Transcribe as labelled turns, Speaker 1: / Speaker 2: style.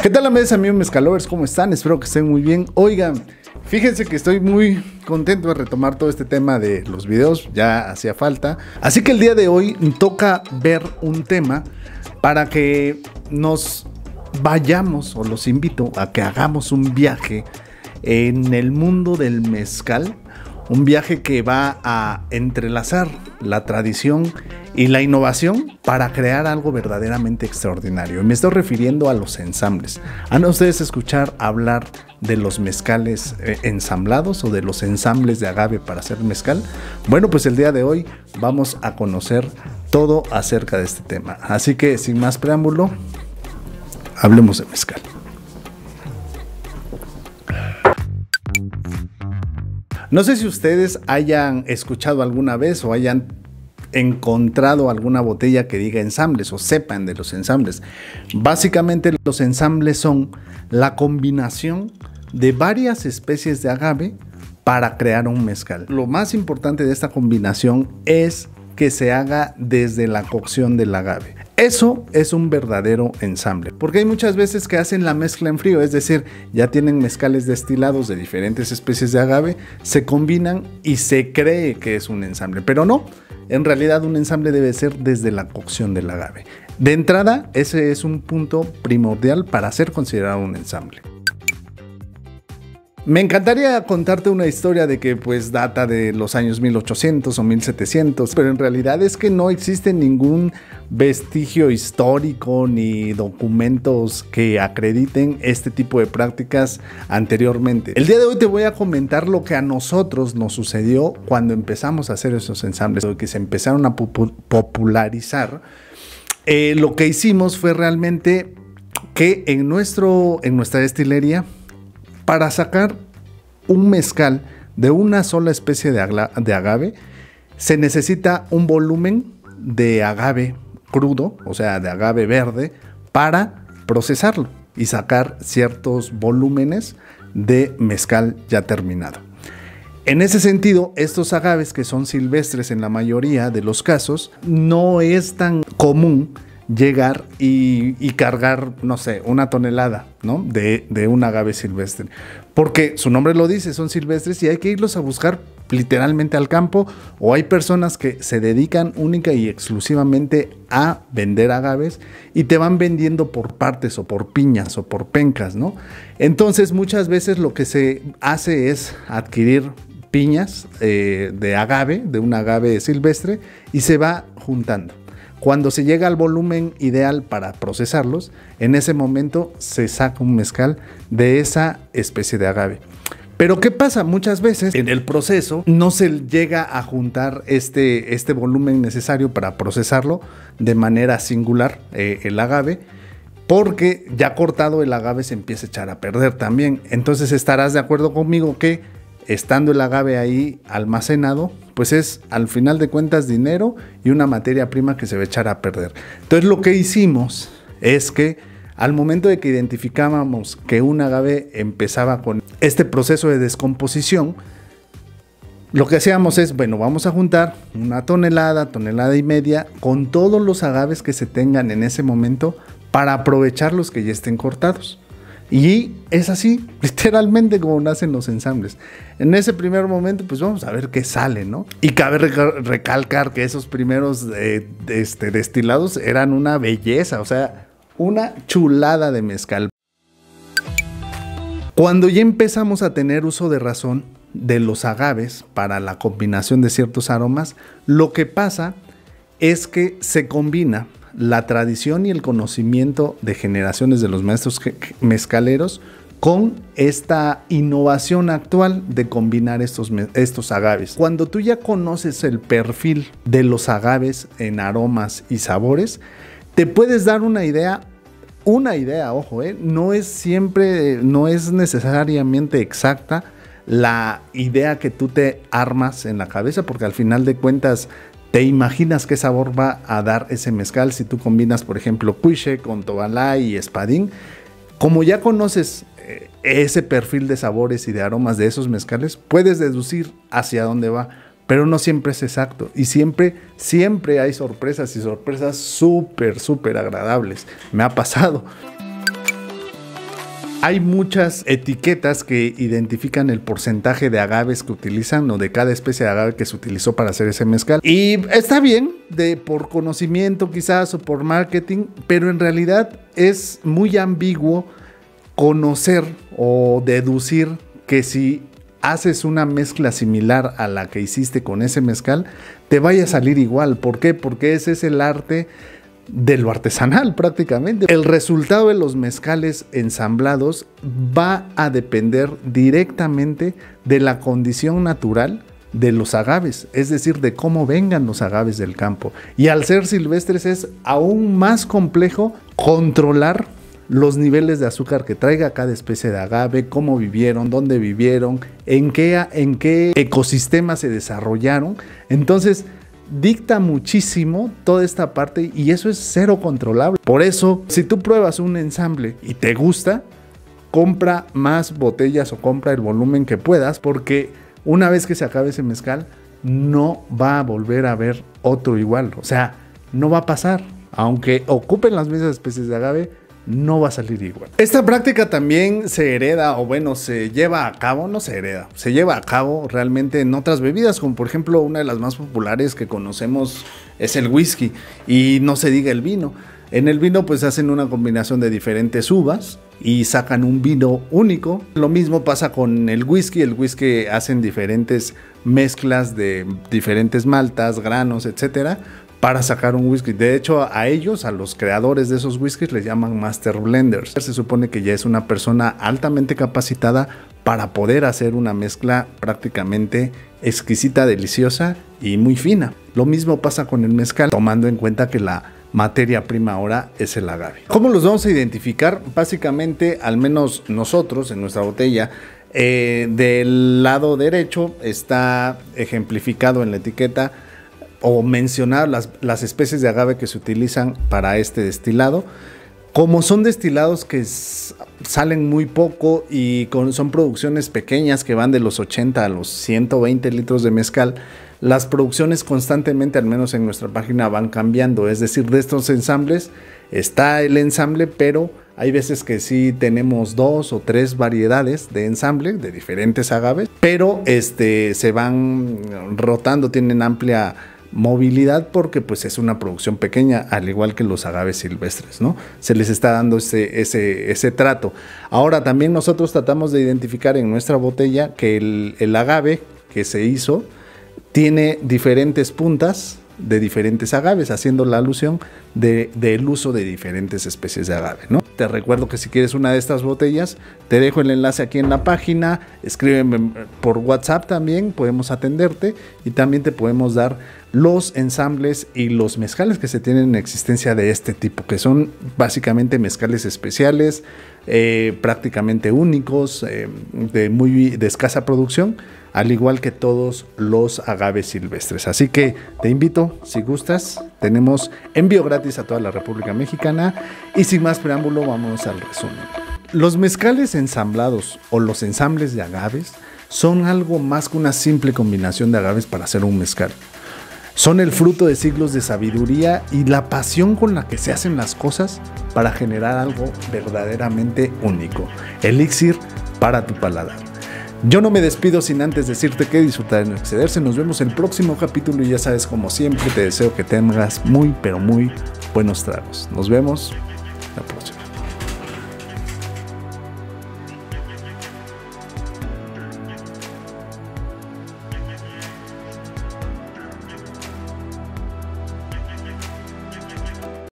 Speaker 1: ¿Qué tal, amigos mezcalovers? ¿Cómo están? Espero que estén muy bien. Oigan, fíjense que estoy muy contento de retomar todo este tema de los videos, ya hacía falta. Así que el día de hoy toca ver un tema para que nos vayamos, o los invito a que hagamos un viaje en el mundo del mezcal. Un viaje que va a entrelazar la tradición y la innovación para crear algo verdaderamente extraordinario. Y me estoy refiriendo a los ensambles. ¿Han ustedes escuchado hablar de los mezcales ensamblados o de los ensambles de agave para hacer mezcal? Bueno, pues el día de hoy vamos a conocer todo acerca de este tema. Así que sin más preámbulo, hablemos de mezcal. No sé si ustedes hayan escuchado alguna vez o hayan encontrado alguna botella que diga ensambles o sepan de los ensambles. Básicamente los ensambles son la combinación de varias especies de agave para crear un mezcal. Lo más importante de esta combinación es que se haga desde la cocción del agave. Eso es un verdadero ensamble, porque hay muchas veces que hacen la mezcla en frío, es decir, ya tienen mezcales destilados de diferentes especies de agave, se combinan y se cree que es un ensamble, pero no, en realidad un ensamble debe ser desde la cocción del agave. De entrada, ese es un punto primordial para ser considerado un ensamble. Me encantaría contarte una historia de que pues data de los años 1800 o 1700, pero en realidad es que no existe ningún vestigio histórico ni documentos que acrediten este tipo de prácticas anteriormente. El día de hoy te voy a comentar lo que a nosotros nos sucedió cuando empezamos a hacer esos ensambles, que se empezaron a popularizar. Lo que hicimos fue realmente que en nuestra destilería, para sacar un mezcal de una sola especie de agave, se necesita un volumen de agave crudo, o sea, de agave verde, para procesarlo y sacar ciertos volúmenes de mezcal ya terminado. En ese sentido, estos agaves, que son silvestres en la mayoría de los casos, no es tan común llegar y cargar, no sé, una tonelada, ¿no? de un agave silvestre, porque su nombre lo dice, son silvestres y hay que irlos a buscar literalmente al campo, o hay personas que se dedican única y exclusivamente a vender agaves y te van vendiendo por partes o por piñas o por pencas, ¿no? Entonces muchas veces lo que se hace es adquirir piñas de agave, de un agave silvestre, y se va juntando. Cuando se llega al volumen ideal para procesarlos, en ese momento se saca un mezcal de esa especie de agave. Pero ¿qué pasa? Muchas veces en el proceso no se llega a juntar este volumen necesario para procesarlo de manera singular, el agave, porque ya cortado el agave se empieza a echar a perder también. Entonces estarás de acuerdo conmigo que estando el agave ahí almacenado, pues es al final de cuentas dinero y una materia prima que se va a echar a perder. Entonces lo que hicimos es que al momento de que identificábamos que un agave empezaba con este proceso de descomposición, lo que hacíamos es, bueno, vamos a juntar una tonelada y media con todos los agaves que se tengan en ese momento para aprovechar los que ya estén cortados. Y es así, literalmente, como nacen los ensambles. En ese primer momento, pues vamos a ver qué sale, ¿no? Y cabe recalcar que esos primeros destilados eran una belleza, o sea, una chulada de mezcal. Cuando ya empezamos a tener uso de razón de los agaves para la combinación de ciertos aromas, lo que pasa es que se combina la tradición y el conocimiento de generaciones de los maestros mezcaleros con esta innovación actual de combinar estos agaves. Cuando tú ya conoces el perfil de los agaves en aromas y sabores, te puedes dar una idea, ojo, no es necesariamente exacta la idea que tú te armas en la cabeza, porque al final de cuentas te imaginas qué sabor va a dar ese mezcal si tú combinas, por ejemplo, cuiche con tobalá y espadín. Como ya conoces ese perfil de sabores y de aromas de esos mezcales, puedes deducir hacia dónde va, pero no siempre es exacto. Y siempre hay sorpresas, y sorpresas súper agradables. Me ha pasado. Hay muchas etiquetas que identifican el porcentaje de agaves que utilizan o de cada especie de agave que se utilizó para hacer ese mezcal. Y está bien, por conocimiento quizás o por marketing, pero en realidad es muy ambiguo conocer o deducir que si haces una mezcla similar a la que hiciste con ese mezcal, te vaya a salir igual. ¿Por qué? Porque ese es el arte de lo artesanal prácticamente. El resultado de los mezcales ensamblados va a depender directamente de la condición natural de los agaves, es decir, de cómo vengan los agaves del campo. Y al ser silvestres es aún más complejo controlar los niveles de azúcar que traiga cada especie de agave, cómo vivieron, dónde vivieron, en qué ecosistema se desarrollaron. Entonces, dicta muchísimo toda esta parte y eso es cero controlable. Por eso, si tú pruebas un ensamble y te gusta, compra más botellas o compra el volumen que puedas, porque una vez que se acabe ese mezcal, no va a volver a haber otro igual. O sea, no va a pasar. Aunque ocupen las mismas especies de agave, no va a salir igual. Esta práctica también se hereda, o bueno, se lleva a cabo, no se hereda, se lleva a cabo realmente en otras bebidas, como por ejemplo una de las más populares que conocemos es el whisky, y no se diga el vino. En el vino pues hacen una combinación de diferentes uvas y sacan un vino único. Lo mismo pasa con el whisky hacen diferentes mezclas de diferentes maltas, granos, etcétera, para sacar un whisky. De hecho, a ellos, a los creadores de esos whiskies, les llaman Master Blenders. Se supone que ya es una persona altamente capacitada para poder hacer una mezcla prácticamente exquisita, deliciosa y muy fina. Lo mismo pasa con el mezcal, tomando en cuenta que la materia prima ahora es el agave. ¿Cómo los vamos a identificar? Básicamente, al menos nosotros en nuestra botella, del lado derecho está ejemplificado en la etiqueta o mencionar las especies de agave que se utilizan para este destilado. Como son destilados que salen muy poco y son producciones pequeñas que van de los 80 a los 120 litros de mezcal, las producciones constantemente, al menos en nuestra página, van cambiando. Es decir, de estos ensambles está el ensamble, pero hay veces que sí tenemos 2 o 3 variedades de ensamble de diferentes agaves, pero se van rotando, tienen amplia movilidad porque pues es una producción pequeña, al igual que los agaves silvestres, ¿no? Se les está dando ese trato. Ahora también nosotros tratamos de identificar en nuestra botella que el agave que se hizo tiene diferentes puntas de diferentes agaves, haciendo la alusión del uso de diferentes especies de agave, ¿no? Te recuerdo que si quieres una de estas botellas, te dejo el enlace aquí en la página, escríbeme por WhatsApp también, podemos atenderte y también te podemos dar los ensambles y los mezcales que se tienen en existencia de este tipo, que son básicamente mezcales especiales, prácticamente únicos, de escasa producción, al igual que todos los agaves silvestres. Así que te invito, si gustas, tenemos envío gratis a toda la República Mexicana y sin más preámbulo, vamos al resumen. Los mezcales ensamblados o los ensambles de agaves son algo más que una simple combinación de agaves para hacer un mezcal. Son el fruto de siglos de sabiduría y la pasión con la que se hacen las cosas para generar algo verdaderamente único. Elixir para tu paladar. Yo no me despido sin antes decirte que disfrutar de no excederse. Nos vemos en el próximo capítulo y ya sabes, como siempre, te deseo que tengas muy, pero muy buenos tragos. Nos vemos la próxima.